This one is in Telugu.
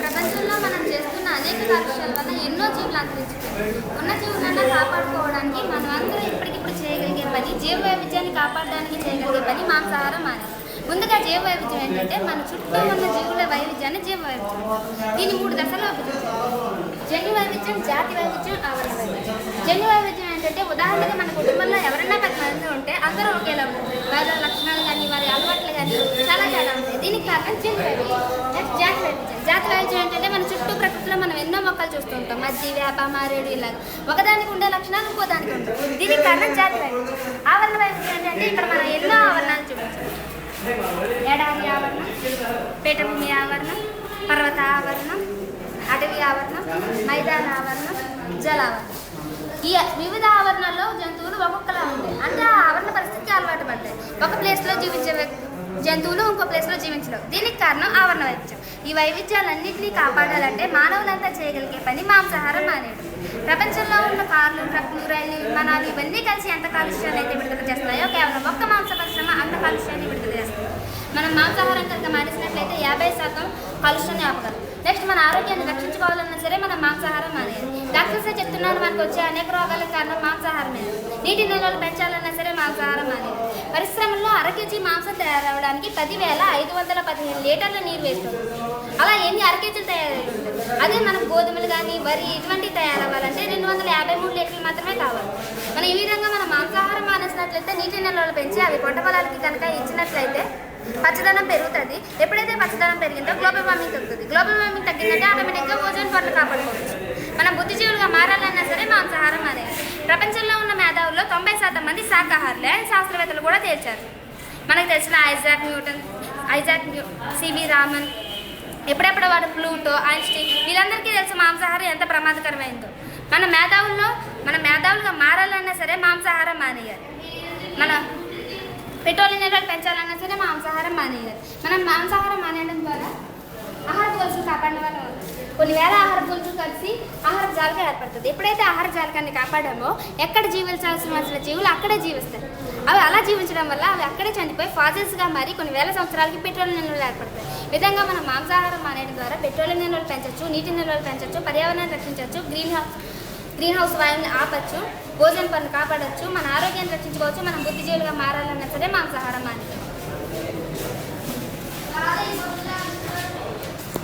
ప్రపంచంలో మనం చేస్తున్న అనేక కాలుష్యాల వల్ల ఎన్నో జీవులు అంతరించిపోయాయి. ఉన్న జీవులను కాపాడుకోవడానికి మనం అందరూ ఇప్పటికిప్పుడు చేయగలిగే పని, జీవ వైవిధ్యాన్ని కాపాడడానికి చేయగలిగే పని మాంసాహారం మానేది. ముందుగా జీవ వైవిధ్యం ఏంటంటే మన చుట్టూ ఉన్న జీవుల వైవిధ్యాన్ని జీవ వైవిధ్యం. దీన్ని 3 దశల్లో విభజించారు: జన్యు వైవిధ్యం, జాతి వైవిధ్యం, ఆవరణ వైవిధ్యం. జన్యు వైవిధ్యం ఏంటంటే ఉదాహరణకి మన కుటుంబంలో ఎవరైనా 10 మంది ఉంటే అందరూ ఒకేలా ఉంటారు. వారి లక్షణాలు కానీ వారి అలవాట్లు కానీ చాలా తేడా ఉంటాయి. దీనికి కారణం జన్యు వైవిధ్యం. నెక్స్ట్ జాతి వైవిధ్యం. జాతి వైవిధ్యం ఏంటంటే మన చుట్టూ ప్రకృతిలో మనం ఎన్నో మొక్కలు చూస్తూ ఉంటాం. మధ్య, వేప, మారేడు ఇలాగ ఒకదానికి ఉండే లక్షణాలు ఇంకో దానికి ఉంటాయి. దీనికి కారణం జాతి వైవిధ్యం. ఆవరణ వైవిధ్యం ఏంటంటే ఇక్కడ మనం ఎన్నో ఆవరణాలు చూపించాం. ఎడారి ఆవరణం, పీఠభూమి ఆవరణం, పర్వత ఆవరణం, అటవీ ఆవరణం, మైదాన ఆవరణం, జలావరణం. ఈ వివిధ ఆవరణల్లో జంతువులు ఒక్కొక్కలా ఉంటాయి. అంటే ఆ ఆవరణ పరిస్థితికి అలవాటు పడ్డాయి. ఒక ప్లేస్లో జీవించే జంతువులు ఇంకో ప్లేస్లో జీవించలేవు. దీనికి కారణం ఆవరణ వైవిధ్యం. ఈ వైవిధ్యాలన్నింటినీ కాపాడాలంటే మానవులంతా చేయగలిగే పని మాంసాహారం మానేయడం. ప్రపంచంలో ఉన్న కార్లు, ట్రక్కులు, రైళ్లు, విమానాలు ఇవన్నీ కలిసి ఎంత కాలుష్యాన్ని అయితే విడుదల చేస్తాయో కేవలం ఒక్క మాంస పరిశ్రమ అంత కాలుష్యాన్ని విడుదల చేస్తుంది. మనం మాంసాహారం కనుక మానేసినట్లయితే 50% కాలుష్యాన్ని ఆపగలం. నెక్స్ట్ మన ఆరోగ్యాన్ని రక్షించుకోవాలన్నా సరే మనం మాంసాహారం మానేయాలి. డాక్టర్సే చెప్తున్నారు మనకు వచ్చే అనేక రోగాలకు కారణం మాంసాహారమే. నీటి నిల్వలు పెంచాలన్నా సరే మాంసాహారం మానేయాలి. పరిశ్రమల్లో 1 కేజీ మాంసం తయారవడానికి 10,515 లీటర్ల నీరు వేస్తుంది. అలా ఎన్ని 1 కేజీలు తయారవుతుంది. అదే మనం గోధుమలు కానీ వరి ఇటువంటివి తయారవ్వాలంటే 253 లీటర్లు మాత్రమే కావాలి. మనం ఈ విధంగా మనం మాంసాహారం మానేసినట్లయితే నీటి నిల్వలు పెంచి అవి పంట పొలాలకి కనుక ఇచ్చినట్లయితే పచ్చదనం పెరుగుతుంది. ఎప్పుడైతే పచ్చదనం పెరిగిందో గ్లోబల్ వార్మింగ్ తగ్గుతుంది. గ్లోబల్ వార్మింగ్ తగ్గిందంటే ఆటోమేటిక్గా ఓజోన్ పొరలు కాపాడుకోవచ్చు. మనం బుద్ధిజీవులుగా మారాలన్నా సరే మాంసాహారం అనేది. ప్రపంచంలో ఉన్న మేధావుల్లో 90% మంది శాకాహారులే అని శాస్త్రవేత్తలు కూడా తేల్చారు. మనకు తెలిసిన ఐజాక్ న్యూటన్, సివి రామన్, ఎప్పుడెప్పుడు వాడు ప్లూటో, ఐన్స్టీన్ వీళ్ళందరికీ తెలిసి మాంసాహారం ఎంత ప్రమాదకరమైందో. మన మేధావులుగా మారాలన్నా సరే మాంసాహారం మానేయాలి. మన పెట్రోల్ నిల్వలు పెంచాలన్నా సరే మాంసాహారం మానేయాలి. మనం మాంసాహారం మానేయడం ద్వారా ఆహార గొలుసులు కాపాడిన వాళ్ళు కొన్ని వేల ఆహార గొలుసులు కలిసి ఆహార జాలకం ఏర్పడుతుంది. ఎప్పుడైతే ఆహార జాలకాన్ని కాపాడామో ఎక్కడ జీవించాల్సిన జీవులు అక్కడే జీవిస్తాయి. అవి అలా జీవించడం వల్ల అవి అక్కడే చనిపోయి ఫాసిల్స్గా మారి కొన్ని వేల సంవత్సరాలకి పెట్రోల్ నిల్వలు ఏర్పడతాయి. ఈ విధంగా మనం మాంసాహారం మానేయడం ద్వారా పెట్రోల్ నిల్వలు పెంచవచ్చు, నీటి నిల్వలు పెంచవచ్చు, పర్యావరణాన్ని రక్షించవచ్చు, గ్రీన్ హౌస్ వాయువుని ఆపచ్చు, ఓజోన్ పొరను కాపాడవచ్చు, మన ఆరోగ్యాన్ని రక్షించుకోవచ్చు. మనం బుద్ధిజీవులుగా మారాలన్నా సరే మాంసాహారం మానేయాలి.